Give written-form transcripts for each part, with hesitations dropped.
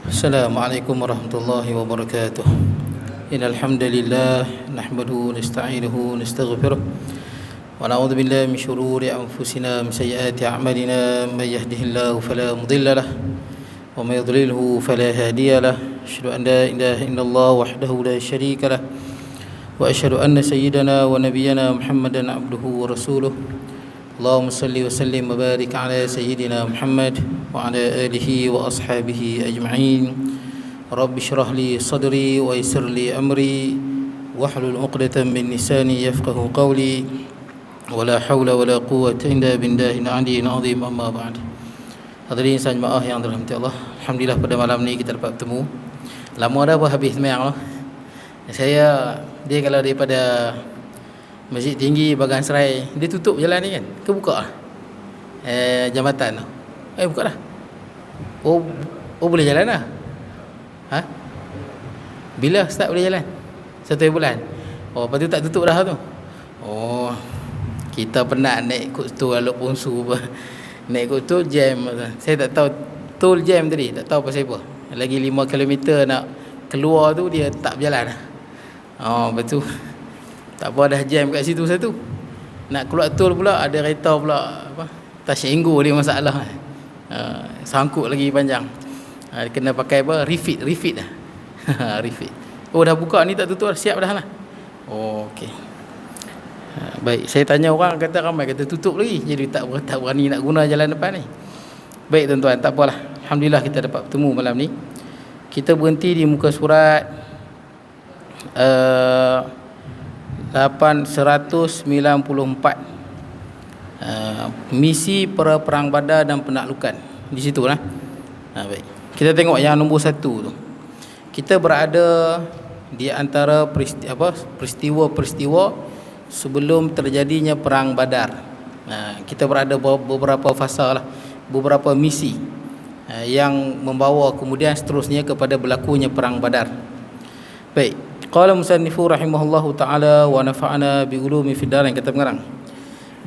Assalamualaikum warahmatullahi wabarakatuh. Innal hamdalillah nahmaduhu wa nasta'inuhu wa nastaghfiruh wa na'udzu billahi min shururi anfusina wa min sayyiati a'malina may yahdihillahu fala mudilla lahu wa may yudlilhu fala hadiya lahu. Asyhadu an la ilaha illallah wahdahu la syarika lahu wa asyhadu anna sayyidana wa nabiyyana Muhammadan abduhu wa rasuluh. Allahumma salli wa sallim wa barik ala sayyidina Muhammad wa ala alihi wa ashabihi ajma'in. Rabbi shrah li sadri wa yassir li amri wahlul 'uqdatam min lisani yafqahu qawli. Wala haula wala quwwata illa billahil aliyyil azim. Amma ba'd. Hadirin jemaah yang dirahmati Allah, alhamdulillah pada malam ni kita dapat bertemu. Lama dah pun habis sembahyang lah. Dia kalau daripada Masjid Tinggi Bagan Serai, dia tutup jalan ni kan, ke buka lah jambatan tu, buka lah. Oh boleh jalan lah. Bila start boleh jalan? 1 bulan. Lepas tu tak tutup dah tu. Kita penat naik kot tu walaupun naik kot tu jam. Saya tak tahu tol jam tadi, tak tahu pasal apa. Lagi 5 km nak keluar tu dia tak berjalan dah. Lepas tu tak apa, dah jam kat situ satu. Nak keluar tol pula ada kereta pula Tashenggo dia masalah. Sangkut lagi panjang. Kena pakai refit dah. Refit. Dah buka ni, tak tutup, siap dah lah. Okey. Baik, saya tanya orang, kata ramai kata tutup lagi. Jadi tak berani nak guna jalan depan ni. Baik tuan-tuan, tak apalah. Alhamdulillah kita dapat bertemu malam ni. Kita berhenti di muka surat 194, misi perang Badar dan penaklukan. Di situ lah. Baik. Kita tengok yang nombor 1 tu. Kita berada di antara peristiwa-peristiwa sebelum terjadinya perang Badar. Kita berada beberapa fasa lah, beberapa misi yang membawa kemudian seterusnya kepada berlakunya perang Badar. Baik. Qala musannifu rahimahullahu ta'ala wa nafa'ana bi ulumi fid darain. Kata pengarang,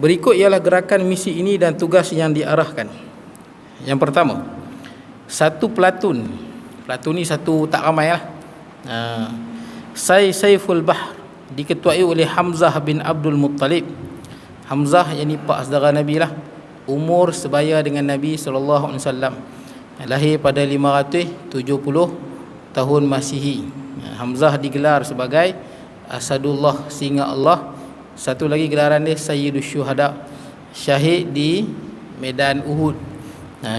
berikut ialah gerakan misi ini dan tugas yang diarahkan. Yang pertama, satu platun ni satu, tak ramai lah. Saiful Bahr diketuai oleh Hamzah bin Abdul Muttalib. Hamzah yang ni pak saudara Nabi lah, umur sebaya dengan Nabi SAW, lahir pada 570 tahun Masihi. Hamzah digelar sebagai Asadullah, singa Allah. Satu lagi gelaran dia Sayyidus Syuhada, syahid di medan Uhud.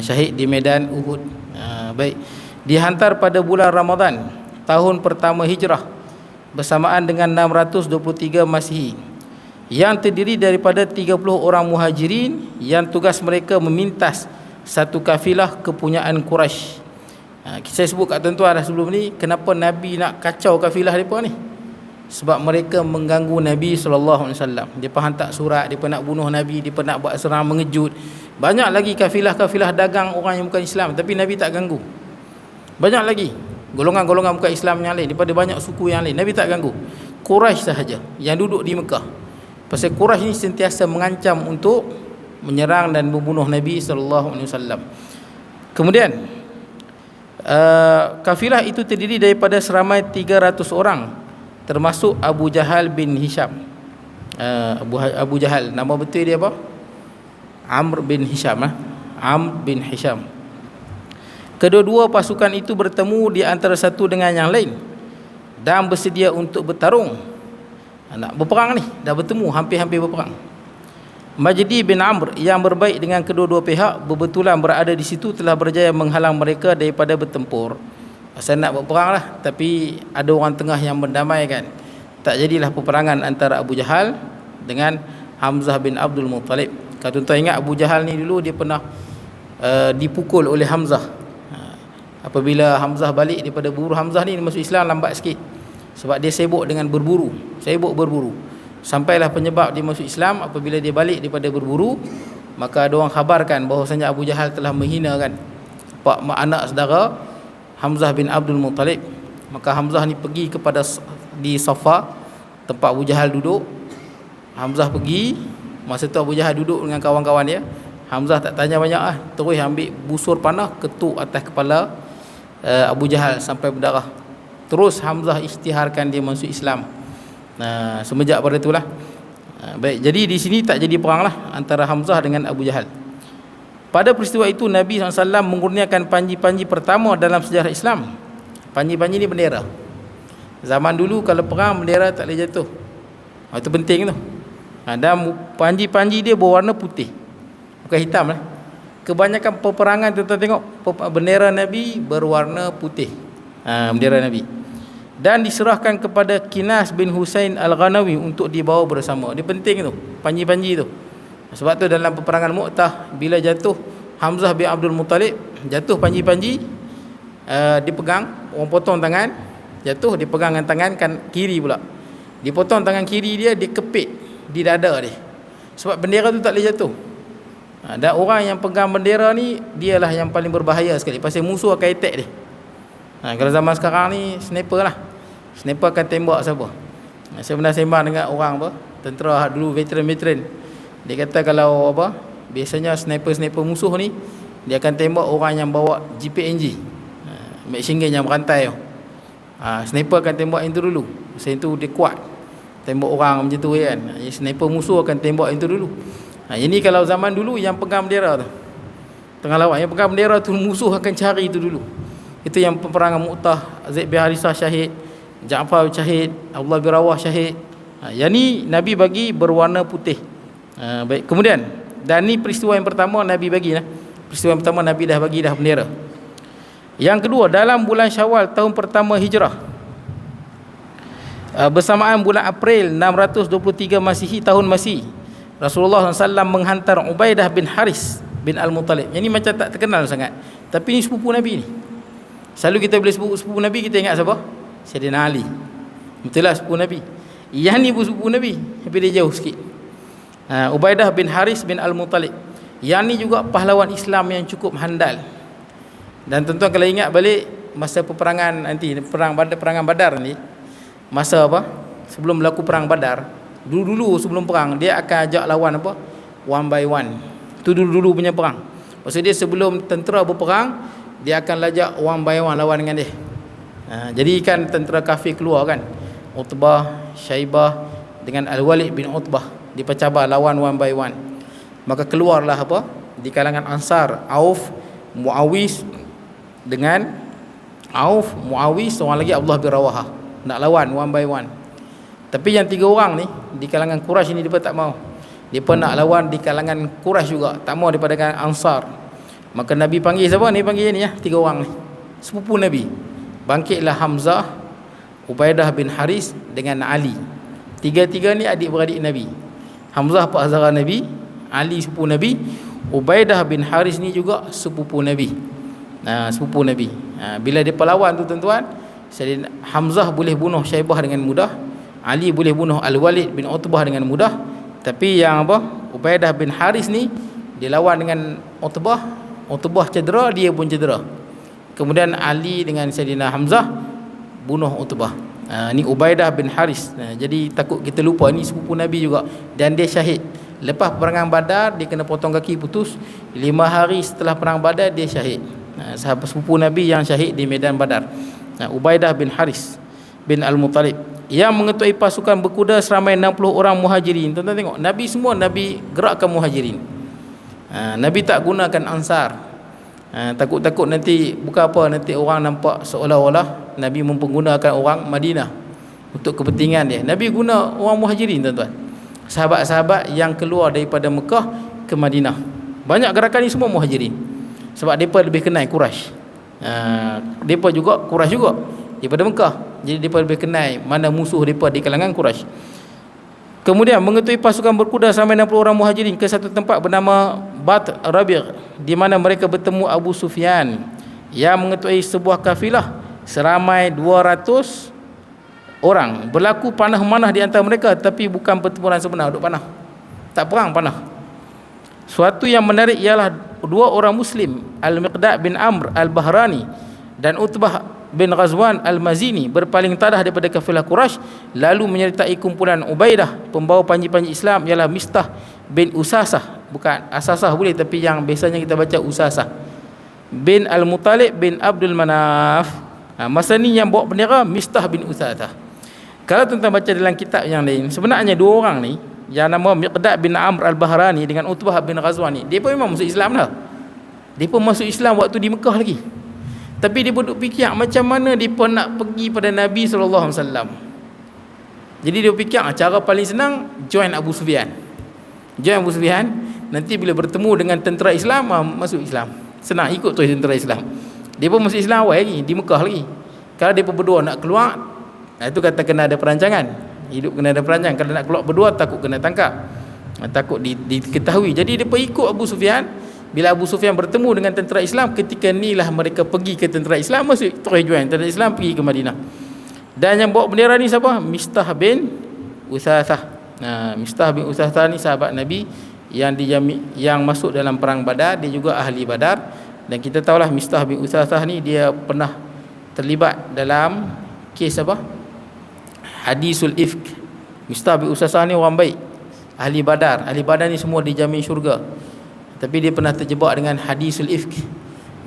Syahid di medan Uhud. Baik. Dihantar pada bulan Ramadan tahun pertama Hijrah bersamaan dengan 623 Masihi, yang terdiri daripada 30 orang muhajirin yang tugas mereka memintas satu kafilah kepunyaan Quraisy. Saya sebut kat tuan-tuan dah sebelum ni, kenapa Nabi nak kacau kafilah mereka ni? Sebab mereka mengganggu Nabi SAW. Mereka hantar surat, mereka nak bunuh Nabi, mereka nak buat serang mengejut. Banyak lagi kafilah-kafilah dagang orang yang bukan Islam, tapi Nabi tak ganggu. Banyak lagi golongan-golongan bukan Islam yang lain, daripada banyak suku yang lain, Nabi tak ganggu. Quraisy sahaja yang duduk di Mekah. Pasal Quraisy ni sentiasa mengancam untuk menyerang dan membunuh Nabi SAW. Kemudian kafilah itu terdiri daripada seramai 300 orang, termasuk Abu Jahal bin Hisham. Abu Jahal, nama betul dia apa? Amr bin Hisham. Amr bin Hisham. Kedua-dua pasukan itu bertemu di antara satu dengan yang lain dan bersedia untuk bertarung. Nak berperang ni, dah bertemu, hampir-hampir berperang. Majdi bin Amr yang berbaik dengan kedua-dua pihak berbetulan berada di situ, telah berjaya menghalang mereka daripada bertempur. Asal nak berperang lah, tapi ada orang tengah yang mendamaikan. Tak jadilah peperangan antara Abu Jahal dengan Hamzah bin Abdul Muttalib. Kalau tuan-tuan ingat, Abu Jahal ni dulu dia pernah dipukul oleh Hamzah. Apabila Hamzah balik daripada berburu, Hamzah ni masuk Islam lambat sikit sebab dia sibuk dengan berburu. Sampailah penyebab dia masuk Islam, apabila dia balik daripada berburu, maka ada orang khabarkan bahawasanya Abu Jahal telah menghinakan anak saudara Hamzah bin Abdul Muttalib. Maka Hamzah ni pergi kepada di Safa, tempat Abu Jahal duduk. Hamzah pergi, masa tu Abu Jahal duduk dengan kawan-kawan dia. Hamzah tak tanya banyak terus ambil busur panah ketuk atas kepala Abu Jahal sampai berdarah. Terus Hamzah isytiharkan dia masuk Islam. Semenjak pada itulah. Baik, jadi di sini tak jadi perang lah antara Hamzah dengan Abu Jahal. Pada peristiwa itu Nabi SAW mengurniakan panji-panji pertama dalam sejarah Islam. Panji-panji ni bendera. Zaman dulu kalau perang bendera tak boleh jatuh. Itu penting tu. Dan panji-panji dia berwarna putih, bukan hitam lah. Kebanyakan peperangan tuan-tuan tengok bendera Nabi berwarna putih. Bendera Nabi. Dan diserahkan kepada Kinas bin Husain Al-Ghanawi untuk dibawa bersama. Dia penting tu, panji-panji tu. Sebab tu dalam peperangan Mu'tah, bila jatuh Hamzah bin Abdul Muttalib, jatuh panji-panji, dipegang, orang potong tangan, jatuh, dipegang dengan tangan kan kiri pula. Dipotong tangan kiri dia, dikepit di dada dia. Sebab bendera tu tak boleh jatuh. Dan orang yang pegang bendera ni, dialah yang paling berbahaya sekali. Pasal musuh akan attack dia. Kalau zaman sekarang ni, sniper lah. Sniper akan tembak siapa. Saya pernah sembang dengan orang apa, tentera dulu, veteran-veteran. Dia kata kalau apa, biasanya sniper-sniper musuh ni, dia akan tembak orang yang bawa GPNG, machine gun yang berantai tu. Sniper akan tembak yang tu dulu. Sebab tu dia kuat, tembak orang macam tu kan. Sniper musuh akan tembak yang tu dulu. Ini kalau zaman dulu yang pegang bendera tu, tengah lawan, yang pegang bendera tu musuh akan cari tu dulu. Itu yang peperangan Mu'tah, Zaid bin Harisah syahid, Ja'far syahid, Abdullah bin Rawah syahid. Yang ni Nabi bagi berwarna putih. Baik, kemudian, dan ni peristiwa yang pertama Nabi bagi lah. Peristiwa yang pertama Nabi dah bagi dah bendera. Yang kedua, dalam bulan Syawal tahun pertama Hijrah, bersamaan bulan April 623 Masihi, tahun Masih, Rasulullah SAW menghantar Ubaidah bin Haris bin Al-Muttalib. Yang ni macam tak terkenal sangat, tapi ni sepupu Nabi ni. Selalu kita bila sebut sepupu Nabi, kita ingat siapa? Sayyidina Ali. Betul lah, sepupu Nabi. Yang ni pun sepupu Nabi, tapi dia jauh sikit. Ubaidah bin Haris bin Al-Muttalib. Yang ni juga pahlawan Islam yang cukup handal. Dan tuan-tuan kalau ingat balik masa peperangan nanti, perangan Badar ni, masa apa? Sebelum berlaku perang Badar, dulu-dulu sebelum perang, dia akan ajak lawan apa? One by one. Itu dulu-dulu punya perang. Maksud dia sebelum tentera berperang, dia akan lajak one by one lawan dengan dia. Jadi kan tentera kafir keluar kan, Utbah, Syaibah dengan Al-Walid bin Utbah, dipercabar lawan one by one. Maka keluarlah apa? Di kalangan Ansar, Auf, Muawiz dengan Auf, Muawiz, seorang lagi Abdullah bin Rawahah, nak lawan one by one. Tapi yang tiga orang ni di kalangan Quraisy ni dia tak mau. Dia pun nak lawan di kalangan Quraisy juga, tak mau daripada kalangan Ansar. Maka Nabi panggil siapa ni? Panggil ni ya, tiga orang ni, sepupu Nabi. Bangkitlah Hamzah, Ubaidah bin Haris dengan Ali. Tiga-tiga ni adik-beradik Nabi. Hamzah pak saudara Nabi, Ali sepupu Nabi, Ubaidah bin Haris ni juga sepupu Nabi. Sepupu Nabi. Bila dia perlawan tu tuan-tuan, Hamzah boleh bunuh Syaibah dengan mudah, Ali boleh bunuh Al-Walid bin Utbah dengan mudah. Tapi yang apa, Ubaidah bin Haris ni, dia lawan dengan Utbah, Utbah cedera, dia pun cedera. Kemudian Ali dengan Sayyidina Hamzah bunuh Utbah. Ni Ubaidah bin Haris. Jadi takut kita lupa, ni sepupu Nabi juga, dan dia syahid. Lepas peperangan Badar, dia kena potong kaki putus. 5 hari setelah perang Badar, dia syahid. Sahabat sepupu Nabi yang syahid di medan Badar, Ubaidah bin Haris bin Al-Muttalib, yang mengetuai pasukan berkuda seramai 60 orang muhajirin. Tuan-tuan tengok, Nabi semua Nabi gerakkan muhajirin. Nabi tak gunakan Ansar. Takut-takut nanti bukan apa, nanti orang nampak seolah-olah Nabi mempergunakan orang Madinah untuk kepentingan dia. Nabi guna orang muhajirin tuan-tuan, sahabat-sahabat yang keluar daripada Mekah ke Madinah. Banyak gerakan ni semua muhajirin, sebab mereka lebih kenal Quraisy. Mereka juga Quraisy juga daripada Mekah, jadi mereka lebih kenal mana musuh mereka di kalangan Quraisy. Kemudian mengetuai pasukan berkuda sampai 60 orang muhajirin ke satu tempat bernama Bat Rabi', di mana mereka bertemu Abu Sufyan yang mengetuai sebuah kafilah seramai 200 orang. Berlaku panah manah di antara mereka, tapi bukan pertempuran sebenar, duk panah, tak perang, panah. Suatu yang menarik ialah dua orang Muslim, Al-Miqdad bin Amr Al-Bahrani dan Utbah bin Ghazwan Al-Mazini, berpaling tadah daripada kafilah Quraisy, lalu menyertai kumpulan Ubaidah. Pembawa panji-panji Islam ialah Mistah bin Usasah, bukan Asasah boleh, tapi yang biasanya kita baca Usasah. bin Al-Muttalib bin Abdul Manaf. Masa ni yang bawa bendera Mistah bin Uthathah. Kalau tuan-tuan baca dalam kitab yang lain, sebenarnya dua orang ni yang nama Miqdad bin Amr Al-Bahrani dengan Utbah bin Ghazwan ni, dia pun memang masuk Islam dah. Dia pun masuk Islam waktu di Mekah lagi. Tapi dia duduk fikir macam mana dia pun nak pergi pada Nabi SAW. Jadi dia fikir cara paling senang join Abu Sufyan. Join Abu Sufyan, nanti bila bertemu dengan tentera Islam, masuk Islam. Senang ikut terus tentera Islam. Dia pun masuk Islam awal lagi, di Mekah lagi. Kalau dia pun berdua nak keluar, itu kata kena ada perancangan. Hidup kena ada perancangan. Kalau nak keluar berdua takut kena tangkap, takut diketahui. Jadi dia pun ikut Abu Sufyan. Bila Abu Sufyan bertemu dengan tentera Islam, ketika inilah mereka pergi ke tentera Islam, masuk terus join tentera Islam, pergi ke Madinah. Dan yang bawa bendera ni siapa? Mistah bin Uthathah. Mistah bin Uthathah ni sahabat Nabi yang masuk dalam perang Badar. Dia juga ahli Badar. Dan kita tahulah Mistah bin Uthathah ni dia pernah terlibat dalam kes apa? Hadisul Ifk. Mistah bin Uthathah ni orang baik, ahli Badar. Ahli Badar ni semua dijamin syurga. Tapi dia pernah terjebak dengan hadisul ifk,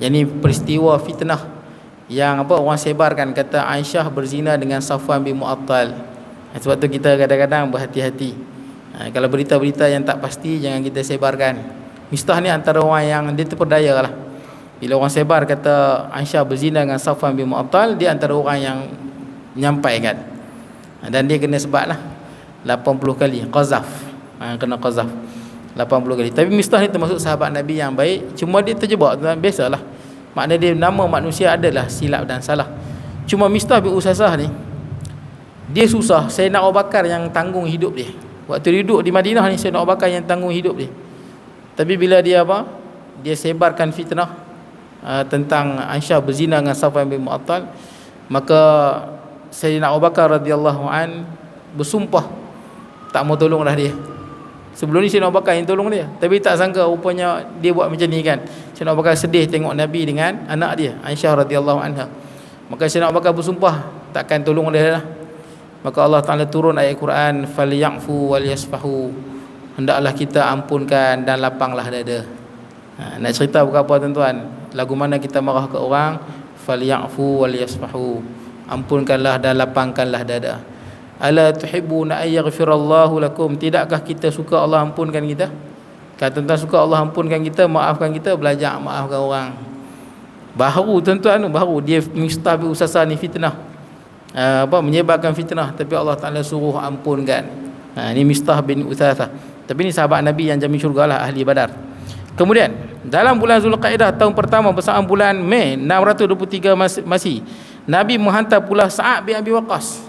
yakni peristiwa fitnah yang orang sebarkan kata Aisyah berzina dengan Safwan bin Mu'attal. Sebab tu kita kadang-kadang berhati-hati. Kalau berita-berita yang tak pasti jangan kita sebarkan. Mistah ni antara orang yang dia terperdaya lah. Bila orang sebar kata Aisyah berzina dengan Safwan bin Mu'attal, dia antara orang yang menyampaikan. Dan dia kena sebab lah 80 kali qazaf. Kena qazaf 80 kali. Tapi Mistah ni termasuk sahabat Nabi yang baik. Cuma dia terjebak, biasalah. Makna dia nama manusia adalah silap dan salah. Cuma Mistah bin Uthathah ni dia susah. Sayyidina Abu Bakar yang tanggung hidup dia. Waktu duduk di Madinah ni, Sayyidina Abu Bakar yang tanggung hidup dia. Tapi bila dia dia sebarkan fitnah tentang Aisyah berzina dengan Safwan bin Mu'attal, maka Sayyidina Abu Bakar radhiyallahu an bersumpah tak mau tolong dah dia. Sebelum ni Sayyidina Abu Bakar yang tolong dia, tapi tak sangka rupanya dia buat macam ni kan. Sayyidina Abu Bakar sedih tengok Nabi dengan anak dia Aisyah radhiyallahu anha. Maka Sayyidina Abu Bakar bersumpah takkan tolong dia lah. Maka Allah Ta'ala turun ayat Quran, falyafu walyasfahu, hendaklah kita ampunkan dan lapanglah dada. Nak cerita bukan apa tuan-tuan, lagu mana kita marah ke orang, falyafu walyasfahu, ampunkanlah dan lapangkanlah dada. Ala tuhibbuna ay yaghfirallahu lakum, tidakkah kita suka Allah ampunkan kita? Kalau tuan-tuan suka Allah ampunkan kita, maafkan kita, belajar maafkan orang. Baru tuan-tuan, baru dia Mistah bin Uthathah ni fitnah, menyebarkan fitnah, tapi Allah Ta'ala suruh ampunkan. Ni Mistah bin Uthathah. Tapi ni sahabat Nabi yang jamin syurga lah, ahli Badar. Kemudian dalam bulan Zulqaidah tahun pertama bersama bulan Mei 623 Masih, Nabi menghantar pula Sa'ad bin Abi Waqqas.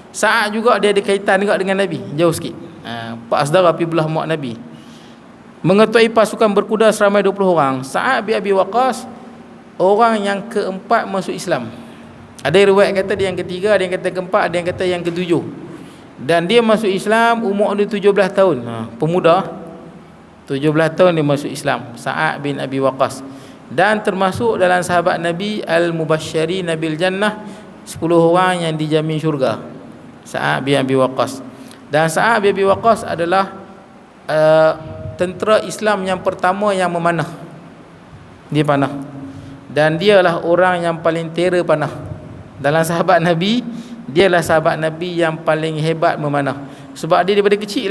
Sa'ad juga dia ada kaitan juga dengan Nabi, jauh sikit. Pak saudara pergi belah mak Nabi, mengetuai pasukan berkuda seramai 20 orang. Sa'ad bin Abi Waqqas orang yang keempat masuk Islam. Ada riwayat kata dia yang ketiga, ada yang kata keempat, ada yang kata yang ketujuh. Dan dia masuk Islam umur dia 17 tahun. Pemuda 17 tahun dia masuk Islam, Sa'ad bin Abi Waqqas. Dan termasuk dalam sahabat Nabi Al-Mubasysyirin Nabil Jannah, 10 orang yang dijamin syurga, Sa'ad bin Abi Waqqas. Dan Sa'ad bin Abi Waqqas adalah tentera Islam yang pertama yang memanah. Dia panah. Dan dialah orang yang paling terror panah. Dalam sahabat Nabi, dialah sahabat Nabi yang paling hebat memanah. Sebab dia daripada kecil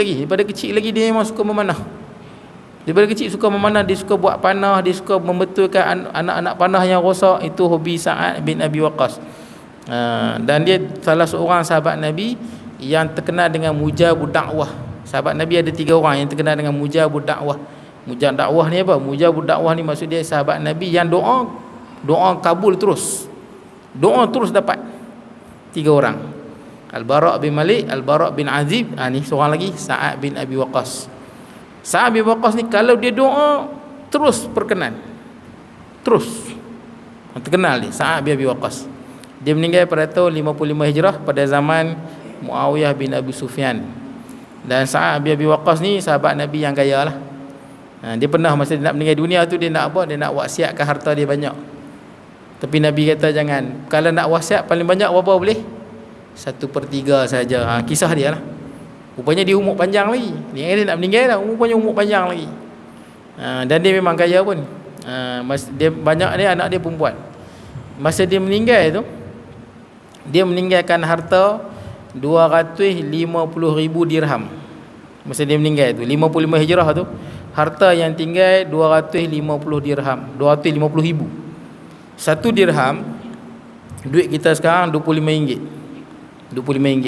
lagi dia memang suka memanah. Daripada kecil suka memanah, dia suka buat panah, dia suka membetulkan anak-anak panah yang rosak. Itu hobi Sa'ad bin Abi Waqqas. Dan dia salah seorang sahabat Nabi yang terkenal dengan mujabud dakwah. Sahabat Nabi ada 3 orang yang terkenal dengan mujabud dakwah. Mujabud dakwah ni apa? Mujabud dakwah ni maksud dia sahabat Nabi yang doa kabul terus. Doa terus dapat. 3 orang. Al-Bara' bin Malik, Al-Bara' bin Azib, ni seorang lagi Sa'ad bin Abi Waqqas. Sa'ad bin Abi Waqqas ni kalau dia doa terus perkenan. Terus. Terkenal dia Sa'ad bin Abi Waqqas. Dia meninggal pada tahun 55 Hijrah pada zaman Muawiyah bin Abi Sufyan. Dan Sa'ad bin Abi Waqqas ni sahabat Nabi yang kaya lah. Dia pernah masa dia nak meninggal dunia tu, dia nak apa? Dia nak wasiatkan harta dia banyak. Tapi Nabi kata jangan. Kalau nak wasiat paling banyak berapa boleh? 1/3 saja. Kisah dia lah. Rupanya dia umur panjang lagi. Dia nak meninggal dah, rupanya umur panjang lagi. Dan dia memang kaya pun. Dia banyak dia anak dia perempuan. Masa dia meninggal tu, dia meninggalkan harta 250,000 dirham. Masa dia meninggal tu 55 Hijrah tu, harta yang tinggal 250 dirham, 250,000. Satu dirham duit kita sekarang RM25. RM25.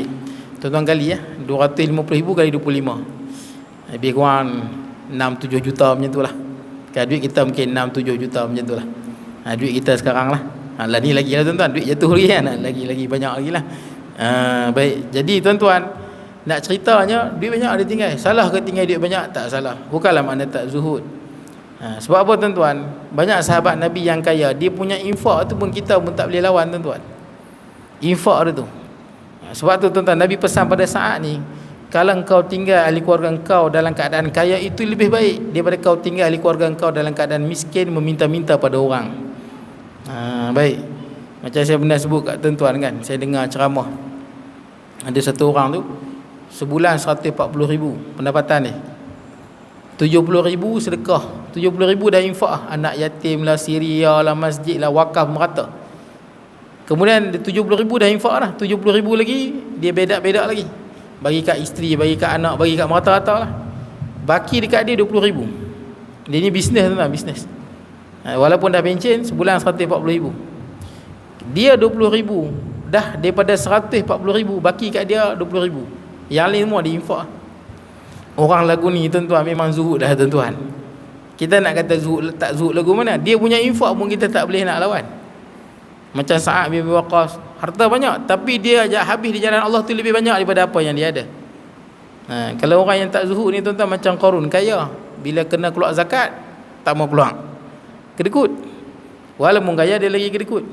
Tuan-tuan kali 250,000 kali 25. Lebih kurang 6-7 juta macam tu lah. Kan duit kita mungkin 6-7 juta macam tu lah. Duit kita sekarang lah. Ni lagi lah tuan-tuan, duit jatuh lagi kan. Lagi banyak lagi lah. Baik, jadi tuan-tuan, nak ceritanya duit banyak ada tinggal. Salah ke tinggal duit banyak? Tak salah. Bukanlah makna tak zuhud. Sebab apa tuan-tuan? Banyak sahabat Nabi yang kaya, dia punya infak tu pun kita pun tak boleh lawan tuan-tuan. Infak dia tu. Sebab tu tuan-tuan, Nabi pesan pada saat ni, kalau engkau tinggal ahli keluarga engkau dalam keadaan kaya, itu lebih baik daripada kau tinggal ahli keluarga engkau dalam keadaan miskin, meminta-minta pada orang. Baik. Macam saya pernah sebut kat tuan-tuan kan, saya dengar ceramah. Ada satu orang tu sebulan 140,000 pendapatan dia. 70,000 sedekah, 70,000 dah infak, anak yatim lah, Syria lah, masjid lah, wakaf merata. Kemudian 70,000 dah infak dah, 70,000 lagi dia bedak-bedak lagi, bagi kat isteri, bagi kat anak, bagi kat merata-rata lah. Baki dekat dia 20,000. Dia ni bisnes tuan-tuan, bisnes. Walaupun dah pencen, sebulan 140,000. Dia 20,000 dah daripada 140,000, baki kat dia 20,000. Yang lain semua dia infak. Orang lagu ni tuan-tuan memang zuhud dah tuan-tuan. Kita nak kata zuhud tak zuhud lagu mana, dia punya infak pun kita tak boleh nak lawan. Macam Sa'ad bin Abi Waqqas, harta banyak tapi dia habis di jalan Allah tu lebih banyak daripada apa yang dia ada. Kalau orang yang tak zuhud ni tuan-tuan macam Qarun, kaya, bila kena keluar zakat tak mau keluar, kedekut. Walaupun kaya dia lagi kedekut.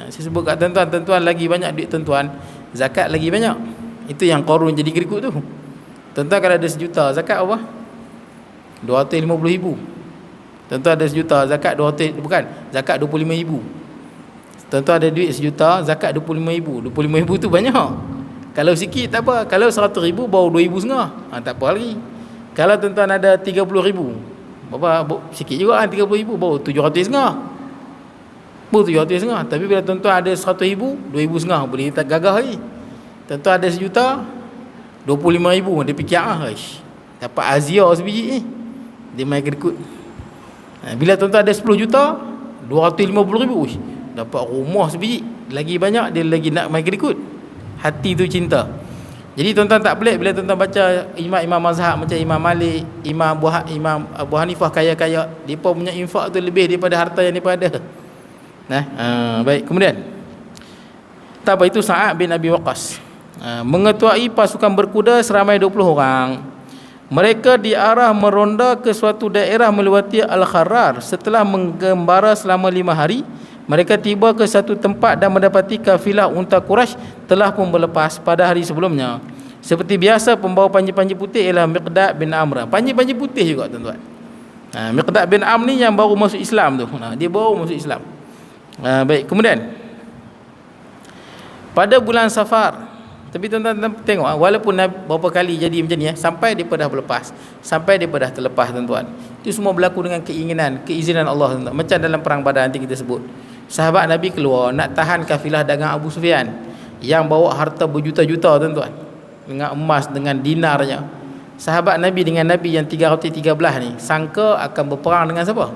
Saya sebut kat tuan-tuan, tuan-tuan lagi banyak duit tuan-tuan, zakat lagi banyak. Itu yang Qarun jadi kedekut tu. Tuan-tuan kalau ada 1 juta, zakat apa? 250,000. Tuan-tuan ada 1 juta, zakat 200, bukan, zakat 25,000. Tuan-tuan ada duit 1 juta, zakat 25,000. 25,000 tu banyak. Kalau sikit tak apa. Kalau 100,000 baru 2,500. Tak apa lagi. Kalau tuan-tuan ada 30,000, berapa? Sikit juga kan, 30,000 baru 750. Baru 750. Tapi bila tuan-tuan ada 100,000, 2,500 boleh tak gagah lagi. Tuan-tuan ada 1 juta, 25,000 dia fikir dapat azia sebiji ni, dia main kedekut. Bila tuan-tuan ada 10 juta, 250,000 dapat rumah sebiji, lagi banyak dia lagi nak main kedekut. Hati tu cinta. Jadi tuan-tuan tak pelik bila tuan-tuan baca imam-imam mazhab macam Imam Malik, Imam Abu Hanifah, kaya-kaya, depa punya infak tu lebih daripada harta yang depa ada. Baik, kemudian apa itu Sa'ad bin Abi Waqqas mengetuai pasukan berkuda seramai 20 orang. Mereka diarah meronda ke suatu daerah melewati Al-Kharrar. Setelah menggembara selama 5 hari, mereka tiba ke satu tempat dan mendapati kafilah unta Quraisy telah pun berlepas pada hari sebelumnya. Seperti biasa, pembawa panji-panji putih ialah Miqdad bin Amr. Panji-panji putih juga tuan-tuan. Miqdad bin Amr ni yang baru masuk Islam tu. Dia baru masuk Islam. Baik, kemudian pada bulan Safar, tapi tuan-tuan tengok, walaupun berapa kali jadi macam ni, sampai mereka dah berlepas, sampai mereka dah terlepas tuan-tuan, itu semua berlaku dengan keizinan Allah tuan-tuan. Macam dalam perang Badar nanti kita sebut, sahabat Nabi keluar nak tahan kafilah dagang Abu Sufyan yang bawa harta berjuta-juta tuan-tuan, dengan emas, dengan dinarnya. Sahabat Nabi dengan Nabi yang 313 ni sangka akan berperang dengan siapa?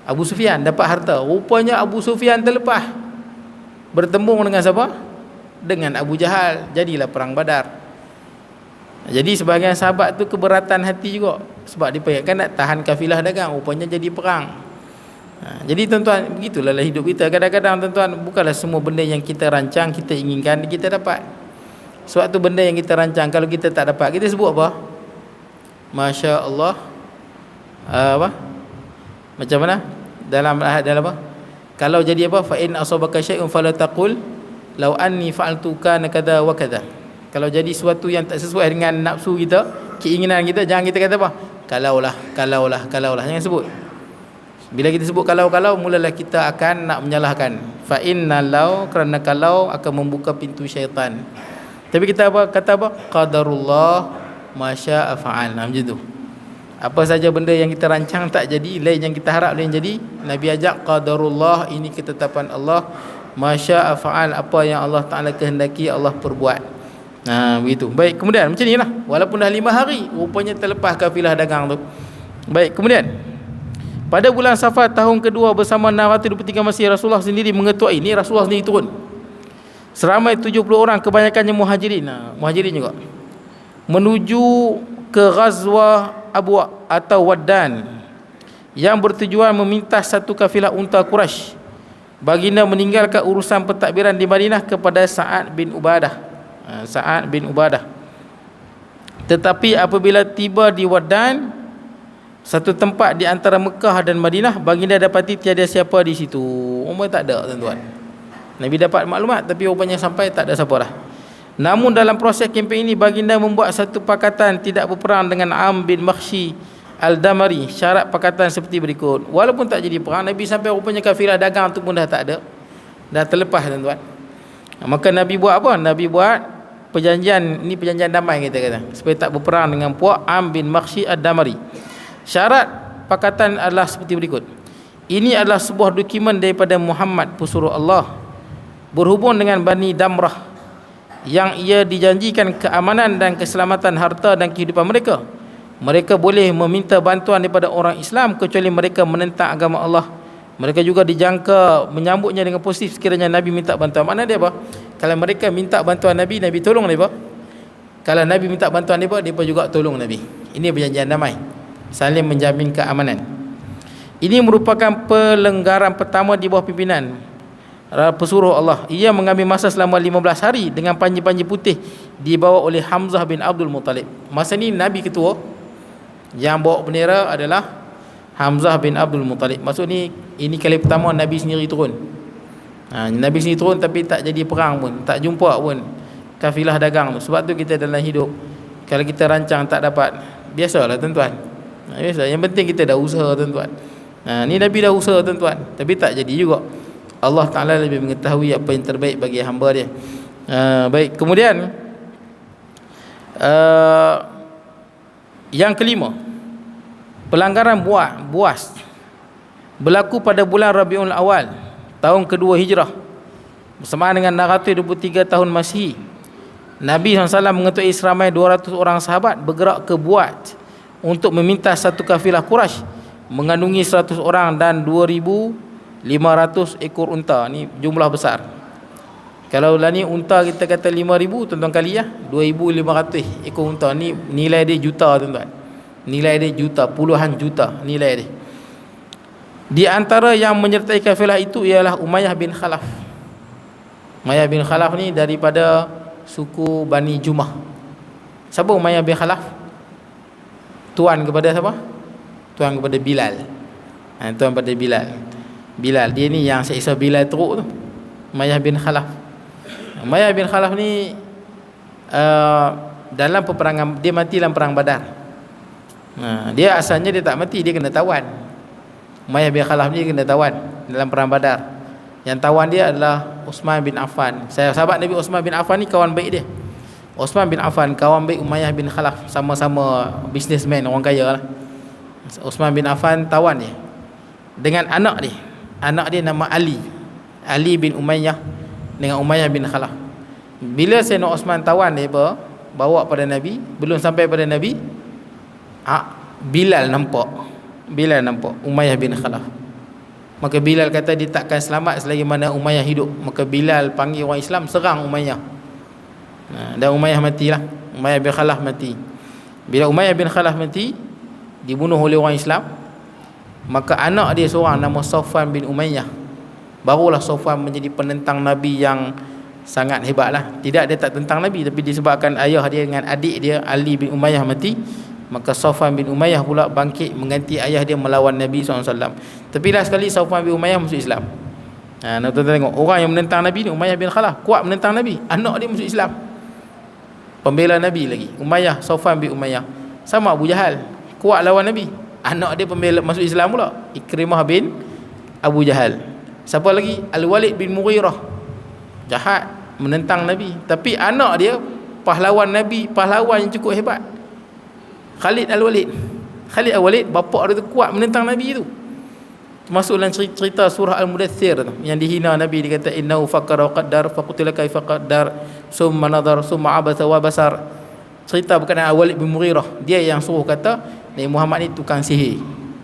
Abu Sufyan, dapat harta. Rupanya Abu Sufyan terlepas, bertembung dengan siapa? Dengan Abu Jahal. Jadilah perang Badar. Jadi sebahagian sahabat tu keberatan hati juga, sebab dia kan nak tahan kafilah dagang, rupanya jadi perang. Jadi tuan-tuan, begitulah hidup kita. Kadang-kadang tuan-tuan, bukanlah semua benda yang kita rancang, kita inginkan, kita dapat. Sebab tu benda yang kita rancang, kalau kita tak dapat, kita sebut apa? Masya Allah. Macam mana? Dalam apa? Kalau jadi apa? Fa in asabaka syai'un fala taqul lau anni fa'altu kana kada wa kada. Kalau jadi sesuatu yang tak sesuai dengan nafsu kita, keinginan kita, jangan kita kata apa? Kalaulah. Jangan sebut. Bila kita sebut kalau, mulalah kita akan nak menyalahkan. Fa inna law, kerana kalau akan membuka pintu syaitan. Tapi kita kata apa? Qadarullah ma syaa fa'al. Macam tu. Apa saja benda yang kita rancang tak jadi, lain yang kita harap lain jadi. Nabi ajak qadarullah, ini ketetapan Allah, masya fa'al, apa yang Allah Taala kehendaki Allah perbuat. Begitu. Baik, kemudian macam inilah, walaupun dah 5 hari rupanya terlepas kafilah dagang tu. Baik, kemudian pada bulan Safar tahun kedua bersama 623 Masih, Rasulullah sendiri mengetuai. Ini Rasulullah sendiri turun. Seramai 70 orang, kebanyakannya muhajirin. Muhajirin juga. Menuju ke Ghazwah Abu atau Waddan, yang bertujuan meminta satu kafilah unta Quraisy. Baginda meninggalkan urusan pentadbiran di Madinah kepada Sa'ad bin Ubadah. Sa'ad bin Ubadah. Tetapi apabila tiba di Waddan, satu tempat di antara Mekah dan Madinah, baginda dapati tiada siapa di situ. Umar tak ada, tuan-tuan. Nabi dapat maklumat tapi rupanya sampai tak ada siapa dah. Namun dalam proses kempen ini, baginda membuat satu pakatan tidak berperang dengan Am bin Makhshi Al-Damari. Syarat pakatan seperti berikut. Walaupun tak jadi perang, Nabi sampai rupanya kafilah dagang tu pun dah tak ada, dah terlepas, tuan-tuan. Maka Nabi buat apa? Nabi buat perjanjian, ini perjanjian damai kita kata, supaya tak berperang dengan puak Am bin Makhshi Al-Damari. Syarat pakatan adalah seperti berikut. Ini adalah sebuah dokumen daripada Muhammad pesuruh Allah berhubung dengan Bani Damrah, yang ia dijanjikan keamanan dan keselamatan harta dan kehidupan mereka. Mereka boleh meminta bantuan daripada orang Islam kecuali mereka menentang agama Allah. Mereka juga dijangka menyambutnya dengan positif sekiranya Nabi minta bantuan. Makna dia apa? Kalau mereka minta bantuan Nabi, Nabi tolong mereka. Kalau Nabi minta bantuan mereka, mereka juga tolong Nabi. Ini perjanjian damai, saling menjamin keamanan. Ini merupakan pelenggaran pertama di bawah pimpinan pesuruh Allah. Ia mengambil masa selama 15 hari dengan panji-panji putih dibawa oleh Hamzah bin Abdul Muttalib. Masa ni Nabi ketua, yang bawa bendera adalah Hamzah bin Abdul Muttalib. Maksud ni, ini kali pertama Nabi sendiri turun. Nabi sendiri turun tapi tak jadi perang pun, tak jumpa pun kafilah dagang tu. Sebab tu kita dalam hidup, kalau kita rancang tak dapat, biasalah, tuan-tuan. Biasa. Yang penting kita dah usaha, tuan-tuan. Ni Nabi dah usaha, tuan-tuan, tapi tak jadi juga. Allah Ta'ala lebih mengetahui apa yang terbaik bagi hamba dia. Baik, kemudian yang kelima, pelanggaran buas berlaku pada bulan Rabiul Awal tahun kedua Hijrah bersamaan dengan 623 tahun Masihi. Nabi SAW mengetuai seramai 200 orang sahabat bergerak ke Buat untuk meminta satu kafilah Quraisy mengandungi 100 orang dan 2,500 ekor unta. Ni jumlah besar. Kalau lah ni unta kita kata 5,000, tuan-tuan kali ya, 2,500 ekor unta. Ni nilai dia juta, tuan-tuan. Nilai dia juta, puluhan juta nilai dia. Di antara yang menyertai kafilah itu ialah Umayyah bin Khalaf. Umayyah bin Khalaf ni daripada suku Bani Jumah. Siapa Umayyah bin Khalaf? Tuan kepada siapa? Tuan kepada Bilal. Tuan kepada Bilal. Bilal, dia ni yang seksa Bilal teruk tu, Umayyah bin Khalaf. Umayyah bin Khalaf ni dalam peperangan, dia mati dalam perang Badar. Dia asalnya dia tak mati, dia kena tawan. Umayyah bin Khalaf ni kena tawan dalam perang Badar. Yang tawan dia adalah Uthman bin Affan. Sahabat Nabi Uthman bin Affan ni kawan baik dia. Uthman bin Affan kawan baik Umayyah bin Khalaf, sama-sama businessman, orang kaya lah. Uthman bin Affan tawan dia dengan anak dia. Anak dia nama Ali bin Umayyah dengan Umayyah bin Khalaf. Bila Sayyidina Osman tawan dia bawa pada Nabi, belum sampai pada Nabi, Bilal nampak Umayyah bin Khalaf. Maka Bilal kata dia takkan selamat selagi mana Umayyah hidup. Maka Bilal panggil orang Islam serang Umayyah. Dan Umayyah matilah. Umayyah bin Khalaf mati. Bila Umayyah bin Khalaf mati, dibunuh oleh orang Islam. Maka anak dia seorang nama Safwan bin Umayyah, barulah Safwan menjadi penentang Nabi yang sangat hebatlah. Tidak, dia tak tentang Nabi, tapi disebabkan ayah dia dengan adik dia Ali bin Umayyah mati, maka Safwan bin Umayyah pula bangkit mengganti ayah dia melawan Nabi SAW. Tapi last sekali Safwan bin Umayyah masuk Islam. Tuan-tuan tengok, orang yang menentang Nabi ni Umayyah bin Khalaf, kuat menentang Nabi, anak dia masuk Islam, pembela Nabi lagi. Umayyah, Safwan bin Umayyah. Sama Abu Jahal, kuat lawan Nabi, anak dia pembela masuk Islam pula, Ikrimah bin Abu Jahal. Siapa lagi? Al-Walid bin Mughirah, jahat, menentang Nabi, tapi anak dia pahlawan Nabi, pahlawan yang cukup hebat, Khalid Al-Walid. Khalid al-Walid, bapa dia tu kuat menentang Nabi tu. Termasuk dalam cerita surah Al-Mudaththir tu, yang dihina Nabi, dia kata innahu fakkara wa qaddar faqutila kaifa qaddar summa nadhar summa abasa wa basar. Cerita berkenaan Al-Walid bin Mughirah, dia yang suruh kata Nabi Muhammad ni tukang sihir.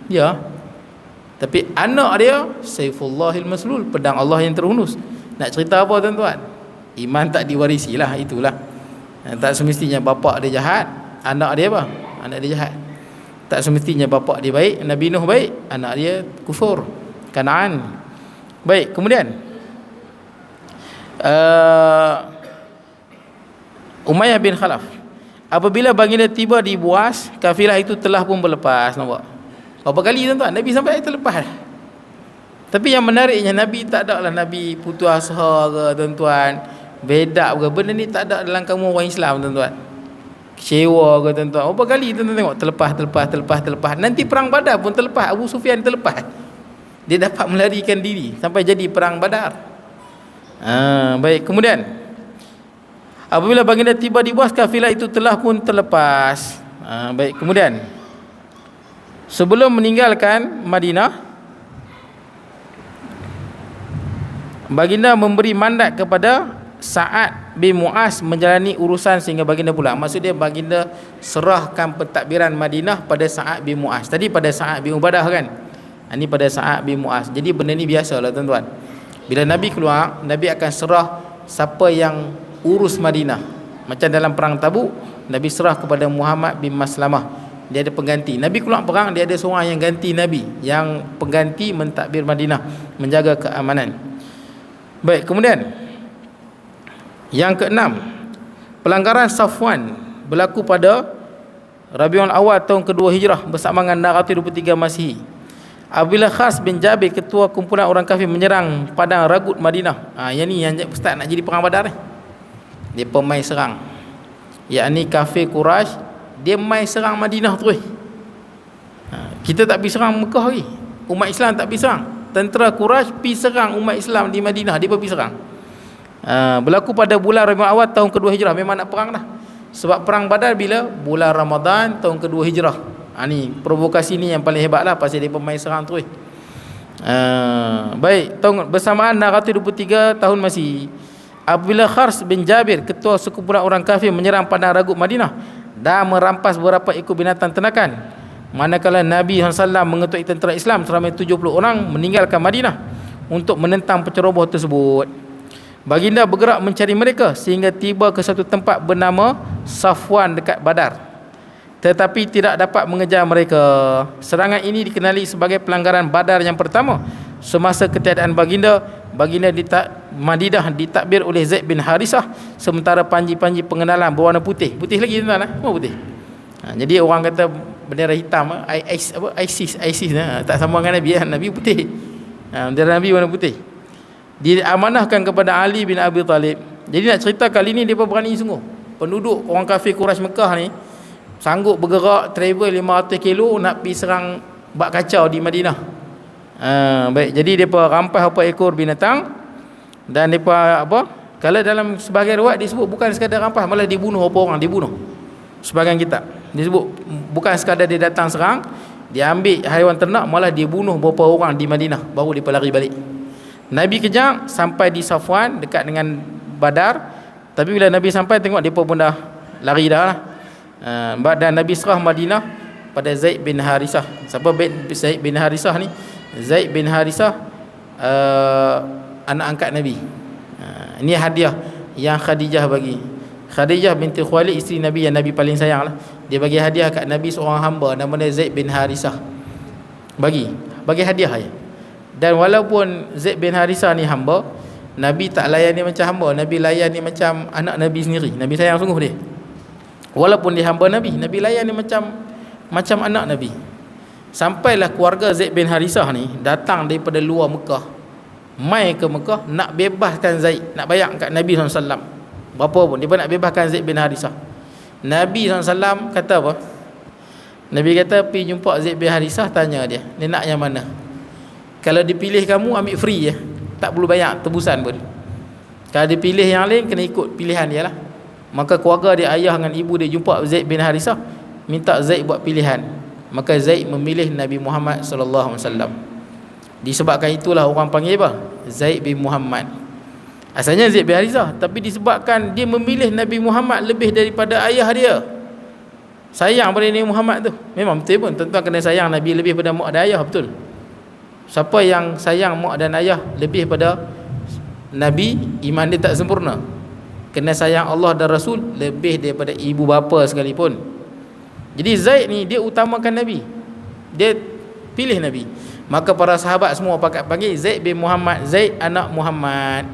Ya. Tapi anak dia Saifullahil Maslul, pedang Allah yang terhunus. Nak cerita apa tuan-tuan? Iman tak diwarisi lah, itulah. Tak semestinya bapa dia jahat, anak dia apa? Anak dia jahat. Tak semestinya bapa dia baik, Nabi Nuh baik, anak dia kufur, Kanaan. Baik, kemudian Umayyah bin Khalaf, apabila baginda tiba di Buas, kafilah itu telah pun berlepas. Nampak? Berapa kali tuan-tuan Nabi sampai terlepas. Tapi yang menariknya, Nabi tak ada lah Nabi putus asa ke tuan-tuan, bedak ke, benda ni tak ada dalam kamu orang Islam tuan-tuan. Kecewa ke tuan-tuan. Berapa kali tuan-tuan tengok terlepas. Nanti perang Badar pun terlepas. Abu Sufyan terlepas. Dia dapat melarikan diri sampai jadi perang Badar. Baik, kemudian apabila baginda tiba di Buas, kafilah itu telah pun terlepas. Baik, kemudian sebelum meninggalkan Madinah, baginda memberi mandat kepada Sa'ad bin Mu'az menjalani urusan sehingga baginda pulang. Maksud dia baginda serahkan pentadbiran Madinah pada Sa'ad bin Mu'az. Tadi pada Sa'ad bin Ubadah kan, ini pada Sa'ad bin Mu'az. Jadi benda ni biasalah tuan-tuan. Bila Nabi keluar, Nabi akan serah siapa yang urus Madinah. Macam dalam perang Tabuk, Nabi serah kepada Muhammad bin Maslamah, dia ada pengganti. Nabi keluar perang, dia ada seorang yang ganti Nabi, yang pengganti mentadbir Madinah, menjaga keamanan. Baik, kemudian yang keenam, pelanggaran Safwan berlaku pada Rabiul Awal tahun kedua Hijrah bersama dengan 623 Masihi. Apabila Khas bin Jabir, ketua kumpulan orang kafir, menyerang padang Ragut Madinah. Yang ni yang ustaz nak jadi perang Badar ni. Dia pemain serang. Yakni kafir Quraisy, dia main serang Madinah terus. Kita tak pergi serang Mekah lagi. Umat Islam tak pergi serang. Tentera Quraisy pergi serang umat Islam di Madinah, dia pergi serang. Berlaku pada bulan Rabiul Awal tahun kedua Hijrah. Memang nak perang dah. Sebab perang Badar bila? Bulan Ramadan tahun kedua Hijrah. Ni provokasi ni yang paling hebat lah, pasal dia pemain serang terus. Baik, tahun bersamaan 623 tahun masih, apabila Khars bin Jabir, ketua sekumpulan orang kafir, menyerang padang Ragut Madinah dan merampas beberapa ekor binatang ternakan. Manakala Nabi SAW mengetuai tentera Islam seramai 70 orang meninggalkan Madinah untuk menentang penceroboh tersebut. Baginda bergerak mencari mereka sehingga tiba ke satu tempat bernama Safwan dekat Badar, tetapi tidak dapat mengejar mereka. Serangan ini dikenali sebagai pelanggaran Badar yang pertama. Semasa ketiadaan baginda Madinah ditakbir oleh Zaid bin Harisah, sementara panji-panji pengenalan berwarna putih. Putih lagi tuan-tuan, semua putih. Jadi orang kata bendera hitam, ISIS tak sama dengan Nabi. Nabi putih. Bendera Nabi warna putih. Diamanahkan kepada Ali bin Abi Talib. Jadi nak cerita kali ni dia berani sungguh. Penduduk orang kafir Quraisy Mekah ni sanggup bergerak travel 500 kilo nak pergi serang bak kacau di Madinah. Baik, jadi depa rampas apa ekor binatang dan depa kalau dalam sebahagian riwayat disebut bukan sekadar rampas, malah dibunuh apa orang, dibunuh. Sebahagian kitab disebut bukan sekadar dia datang serang, dia ambil haiwan ternak, malah dia bunuh beberapa orang di Madinah, baru depa lari balik. Nabi kejar sampai di Safwan dekat dengan Badar, tapi bila Nabi sampai tengok depa pun dah lari dah lah. Dan Nabi serah Madinah pada Zaid bin Harisah. Siapa Zaid bin Harisah ni? Zaid bin Harisah anak angkat Nabi. Ini hadiah yang Khadijah bagi. Khadijah binti Khuwailid, isteri Nabi yang Nabi paling sayang lah. Dia bagi hadiah kat Nabi seorang hamba namanya Zaid bin Harisah. Bagi hadiah aja. Dan walaupun Zaid bin Harisah ni hamba, Nabi tak layan dia macam hamba, Nabi layan dia macam anak Nabi sendiri. Nabi sayang sungguh dia. Walaupun dia hamba Nabi layan dia macam anak Nabi. Sampailah keluarga Zaid bin Harisah ni datang daripada luar Mekah, mai ke Mekah nak bebaskan Zaid, nak bayar kat Nabi SAW. Berapa pun dia pun nak bebaskan Zaid bin Harisah. Nabi SAW kata apa? Nabi kata pergi jumpa Zaid bin Harisah, tanya dia nak yang mana. Kalau dipilih kamu ambil free je, tak perlu bayar tebusan pun. Kalau dipilih yang lain kena ikut pilihan dia lah. Maka keluarga dia, ayah dengan ibu dia, jumpa Zaid bin Harisah, minta Zaid buat pilihan. Maka Zaid memilih Nabi Muhammad sallallahu alaihi wasallam. Disebabkan itulah orang panggil apa? Zaid bin Muhammad. Asalnya Zaid bin Harisah, tapi disebabkan dia memilih Nabi Muhammad lebih daripada ayah dia. Sayang pada Nabi Muhammad tu. Memang betul pun, tuan-tuan kena sayang Nabi lebih pada mak dan ayah, betul. Siapa yang sayang mak dan ayah lebih pada Nabi, iman dia tak sempurna. Kena sayang Allah dan Rasul lebih daripada ibu bapa sekalipun. Jadi Zaid ni dia utamakan Nabi, dia pilih Nabi. Maka para sahabat semua panggil Zaid bin Muhammad, Zaid anak Muhammad.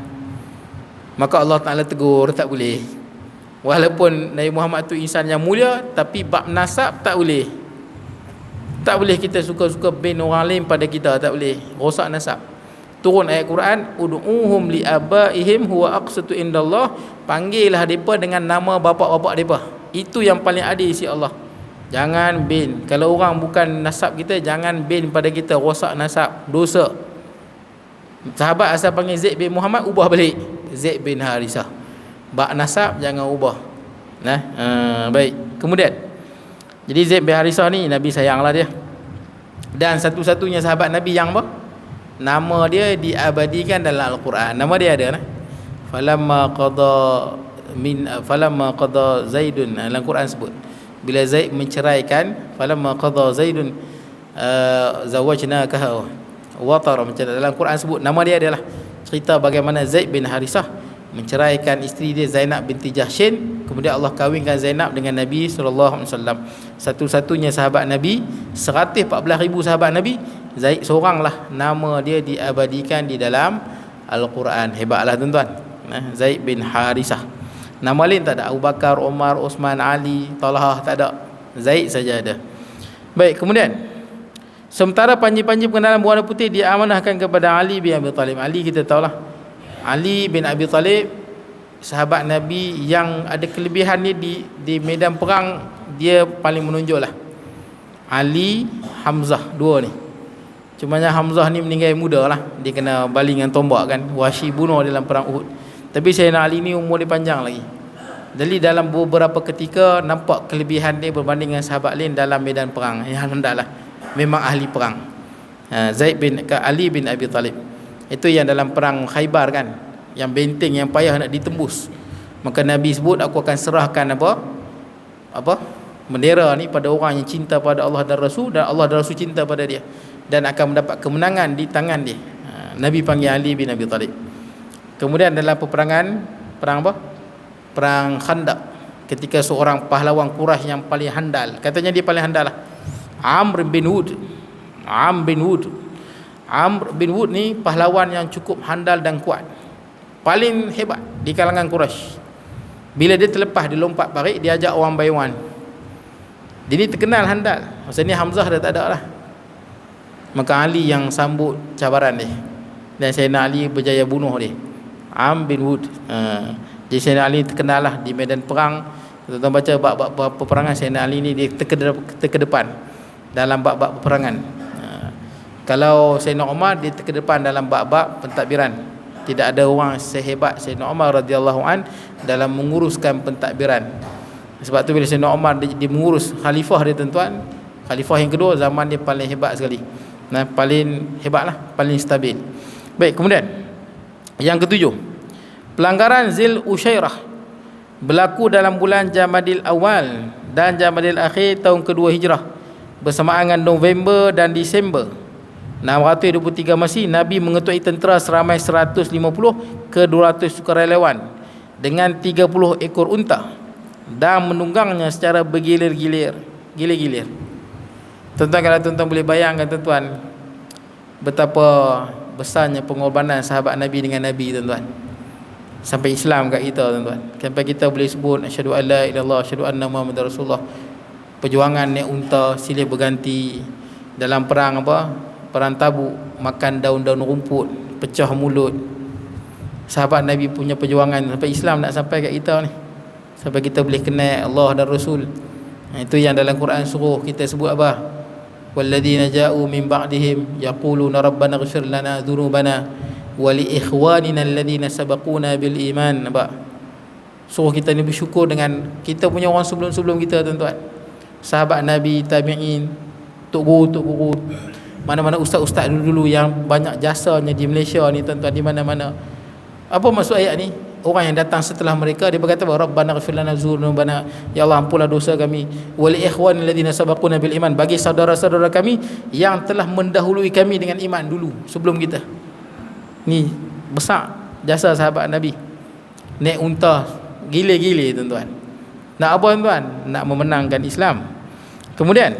Maka Allah Ta'ala tegur, tak boleh. Walaupun Nabi Muhammad tu insan yang mulia, tapi bab nasab tak boleh. Tak boleh kita suka-suka bin orang lain pada kita, tak boleh. Rosak nasab. Turun ayat Quran, ud'uhum li abaihim huwa aqsatu indallah. Panggillah mereka dengan nama bapa-bapa mereka. Itu yang paling adil di sisi Allah. Jangan bin. Kalau orang bukan nasab kita, jangan bin pada kita, rosak nasab, dosa. Sahabat asal panggil Zaid bin Muhammad, ubah balik Zaid bin Harisah. Bak nasab jangan ubah. Baik. Kemudian, jadi Zaid bin Harisah ni Nabi sayanglah dia. Dan satu-satunya sahabat Nabi yang apa? Nama dia diabadikan dalam Al-Quran. Nama dia ada falamma qada Zaidun, dalam Quran sebut. Bila Zaid menceraikan, falamma qada Zaidun zawajnakaha watar, macam dalam Quran sebut, nama dia adalah cerita bagaimana Zaid bin Harisah menceraikan isteri dia Zainab binti Jahsyin, kemudian Allah kahwinkan Zainab dengan Nabi SAW. Satu-satunya sahabat Nabi, 114,000 sahabat Nabi, Zaid seoranglah nama dia diabadikan di dalam Al-Quran. Hebatlah tuan-tuan. Zaid bin Harisah. Nama lain tak ada. Abu Bakar, Umar, Osman, Ali, Talhah, tak ada. Zaid saja ada. Baik, kemudian sementara panji-panji pengenalan berwarna putih diamanahkan kepada Ali bin Abi Talib. Ali kita tahulah, Ali bin Abi Talib sahabat Nabi yang ada kelebihan ni di medan perang, dia paling menonjol lah. Ali, Hamzah, dua ni. Cumanya Hamzah ni meninggal muda lah, dia kena baling dengan tombak kan, Wahsy bunuh dalam perang Uhud. Tapi Sayyidina Ali ni umur dia panjang lagi. Jadi dalam beberapa ketika nampak kelebihan dia berbanding dengan sahabat lain dalam medan perang. Alhamdulillah, memang ahli perang. Ali bin Abi Talib. Itu yang dalam perang Khaybar kan, yang benteng yang payah nak ditembus. Maka Nabi sebut, aku akan serahkan bendera ni pada orang yang cinta pada Allah dan Rasul, dan Allah dan Rasul cinta pada dia, dan akan mendapat kemenangan di tangan dia. Nabi panggil Ali bin Abi Talib. Kemudian dalam perang Khandaq, ketika seorang pahlawan Quraisy yang paling handal, katanya dia paling handal lah, Amr bin Wud ni pahlawan yang cukup handal dan kuat, paling hebat di kalangan Quraisy. Bila dia terlepas, dia lompat parit, dia ajak orang by one. Dia ni terkenal handal. Masa ni Hamzah dah tak ada lah. Maka Ali yang sambut cabaran dia, dan Sayyidina Ali berjaya bunuh dia, Amr bin Wud. Jadi Sayyidina Ali terkenal lah di medan perang. Tuan-tuan baca bab-bab peperangan, Sayyidina Ali ni dia terkedepan dalam bab-bab peperangan. Kalau Sayyidina Umar, dia terkedepan dalam bab-bab pentadbiran. Tidak ada orang sehebat Sayyidina Umar radhiyallahu an dalam menguruskan pentadbiran. Sebab tu bila Sayyidina Umar dia mengurus khalifah dia, tuan-tuan, khalifah yang kedua, zaman dia paling hebat sekali. Paling hebat lah, paling stabil. Baik, kemudian yang ketujuh, pelanggaran Zil Usyairah berlaku dalam bulan Jamadil Awal dan Jamadil Akhir tahun kedua Hijrah, bersamaan dengan November dan Disember 623 Masih. Nabi mengetuai tentera seramai 150 ke 200 sukarelawan dengan 30 ekor unta dan menunggangnya secara bergilir-gilir. Tuan-tuan, kalau tuan-tuan boleh bayangkan, tuan-tuan, betapa besarnya pengorbanan sahabat Nabi dengan Nabi, tuan-tuan, sampai Islam kat kita, tuan-tuan. Sampai kita boleh sebut asyhadu an la ilaha illallah, asyhadu anna muhammadar rasulullah. Perjuangan naik unta silih berganti dalam perang perang Tabuk, makan daun-daun rumput, pecah mulut. Sahabat Nabi punya perjuangan sampai Islam nak sampai kat kita ni, sampai kita boleh kenal Allah dan Rasul. Itu yang dalam Quran suruh kita sebut walladzina ja'u min ba'dihim yaquluna rabbana ighfir lana dhunubana wa li ikhwanina alladhina sabaquna bil iman. Suruh kita ni bersyukur dengan kita punya orang sebelum-sebelum kita, tuan-tuan, sahabat Nabi, tabi'in, tok guru, mana-mana ustaz-ustaz dulu-dulu yang banyak jasanya di Malaysia ni tuan-tuan, di mana-mana. Apa maksud ayat ni? Orang yang datang setelah mereka, dia berkata bahawa Rabbana ghfir lana dzunubana, ya Allah ampunlah dosa kami, wal ikhwan alladziina sabaquna bil iman, bagi saudara-saudara kami yang telah mendahului kami dengan iman dulu sebelum kita. Ni besar jasa sahabat Nabi. Naik unta gile-gile tuan-tuan. Nak apa tuan-tuan? Nak memenangkan Islam. Kemudian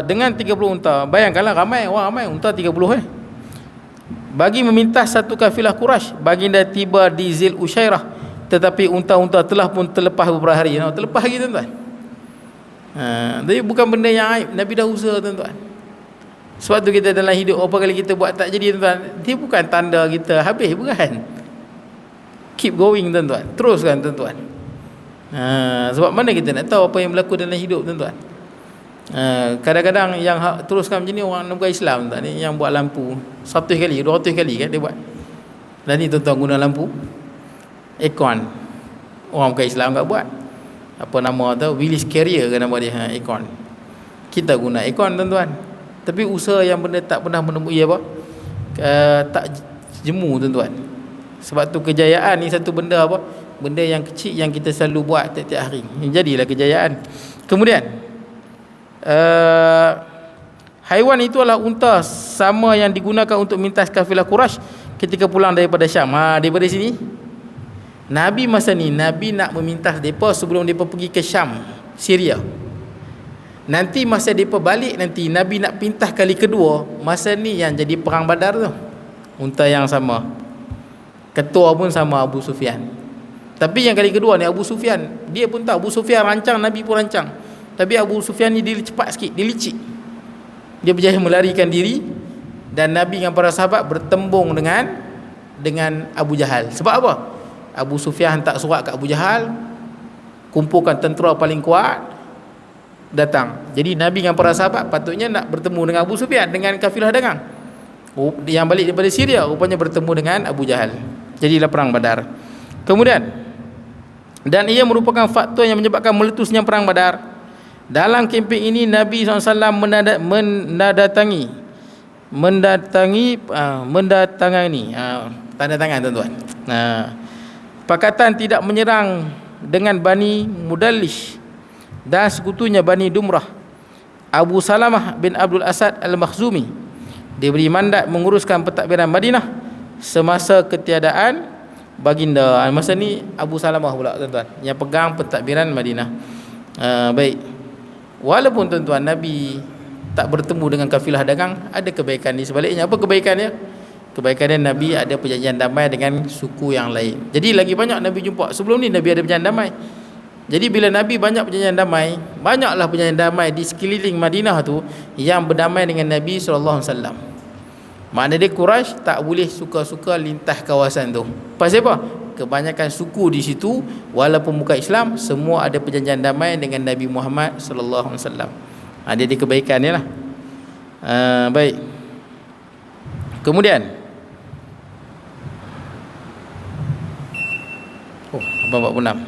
dengan 30 unta, bayangkanlah ramai orang, ramai unta 30 bagi memintas satu kafilah Quraisy, baginda tiba di Zil Usyairah, tetapi unta-unta telah pun terlepas beberapa hari. Terlepas lagi tuan-tuan. Jadi bukan benda yang aib, Nabi dah usaha tuan-tuan. Sebab tu kita dalam hidup apa kali kita buat tak jadi tuan-tuan, dia bukan tanda kita habis, bukan. Keep going tuan-tuan, teruskan tuan-tuan. Sebab mana kita nak tahu apa yang berlaku dalam hidup tuan-tuan. Kadang-kadang yang teruskan macam ni orang bukan Islam tak ni, yang buat lampu 100 kali 200 kali kan dia buat. Dan ni tuan-tuan guna lampu aircon, orang bukan Islam tak buat. Apa nama tu, Willis Carrier ke nama dia, aircon. Kita guna aircon tuan-tuan, tapi usaha yang benda tak pernah menemui apa, tak jemu tuan-tuan. Sebab tu kejayaan ni satu benda apa, benda yang kecil yang kita selalu buat tiap-tiap hari, jadilah kejayaan. Kemudian haiwan itu adalah unta sama yang digunakan untuk mintas kafilah Quraisy ketika pulang daripada Syam. Daripada sini Nabi masa ni, Nabi nak memintas mereka sebelum mereka pergi ke Syam, Syria. Nanti masa mereka balik, nanti Nabi nak pintas kali kedua, masa ni yang jadi perang Badar tu, unta yang sama, ketua pun sama, Abu Sufyan. Tapi yang kali kedua ni Abu Sufyan, dia pun tahu Abu Sufyan rancang, Nabi pun rancang. Tapi Abu Sufyan ni dia cepat sikit, dia licik. Dia berjaya melarikan diri, dan Nabi dengan para sahabat bertembung dengan Abu Jahal. Sebab apa? Abu Sufyan hantar surat ke Abu Jahal, kumpulkan tentera paling kuat, datang. Jadi Nabi dengan para sahabat patutnya nak bertemu dengan Abu Sufyan, dengan kafilah dagang yang balik daripada Syria, rupanya bertemu dengan Abu Jahal. Jadilah perang Badar. Kemudian, dan ia merupakan faktor yang menyebabkan meletusnya perang Badar. Dalam kempen ini Nabi SAW mendatangani tanda tangan tuan-tuan. Pakatan tidak menyerang dengan Bani Mudallis dan sekutunya Bani Dumrah. Abu Salamah bin Abdul Asad Al-Makhzumi diberi mandat menguruskan pentadbiran Madinah semasa ketiadaan baginda. Masa ni Abu Salamah pula tuan-tuan yang pegang pentadbiran Madinah. Baik. Walaupun tuan-tuan Nabi tak bertemu dengan kafilah dagang, ada kebaikan di sebaliknya. Apa kebaikannya? Kebaikannya Nabi ada perjanjian damai dengan suku yang lain. Jadi lagi banyak Nabi jumpa. Sebelum ni Nabi ada perjanjian damai. Jadi bila Nabi banyak perjanjian damai, banyaklah perjanjian damai di sekeliling Madinah tu yang berdamai dengan Nabi SAW. Maknanya dia Quraisy tak boleh suka-suka lintas kawasan tu. Pasal apa? Kebanyakan suku di situ walaupun bukan Islam, semua ada perjanjian damai dengan Nabi Muhammad sallallahu alaihi wasallam. Dia kebaikan ni lah. Baik. Kemudian abang 46.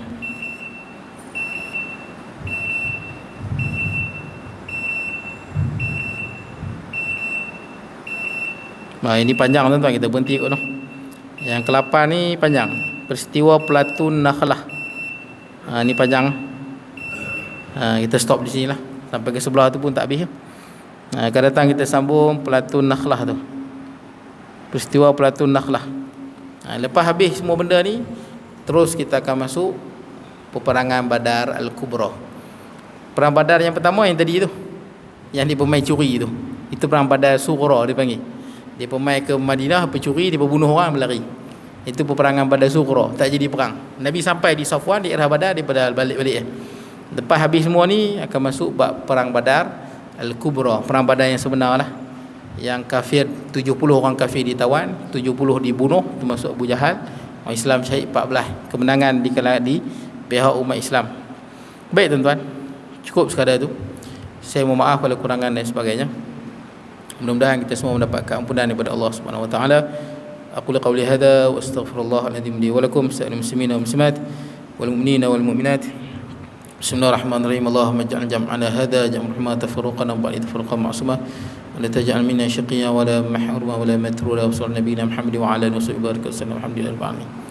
Ini panjang tuan-tuan, kita berhenti kot. Yang ke-8 ni panjang. Peristiwa Platun Nakhlah. Ni panjang. Kita stop di sini lah. Sampai ke sebelah tu pun tak habis. Akan datang kita sambung Platun Nakhlah tu. Peristiwa Platun Nakhlah. Lepas habis semua benda ni, terus kita akan masuk peperangan Badar Al-Kubra. Perang Badar yang pertama yang tadi tu, yang dia pemain curi tu, itu perang Badar Sughra dia panggil. Dia pemain ke Madinah, pencuri, dia bunuh orang, berlari. Itu peperangan Badar Sughra, tak jadi perang. Nabi sampai di Safwan, di daerah Badar, dia pada balik-balik. Lepas habis semua ni akan masuk perang Badar Al-Kubra, perang Badar yang sebenar lah. Yang kafir, 70 orang kafir ditawan, 70 dibunuh, termasuk Abu Jahal. Orang Islam syahid 14. Kemenangan di pihak umat Islam. Baik tuan-tuan, cukup sekadar tu. Saya mohon maaf kalau kurangan dan sebagainya. Mudah-mudahan kita semua mendapat keampunan daripada Allah Subhanahu wa taala. Aqulu qawli hadza wa astaghfirullah al-azim li wa lakum sa'il muslimina wa muslimat wal mu'minina wal mu'minat Bismillahirrahmanirrahim. Allahumma ij'al jam'ana hadha jam'an tafarruqana wa ba'id furqan ma'suma wa la taj'al minna shaqiyya wa la mahruma wa la matruda wa sallallahu nabiyina Muhammad wa ala alihi wa sahbihi wa sallam. Alhamdulillah.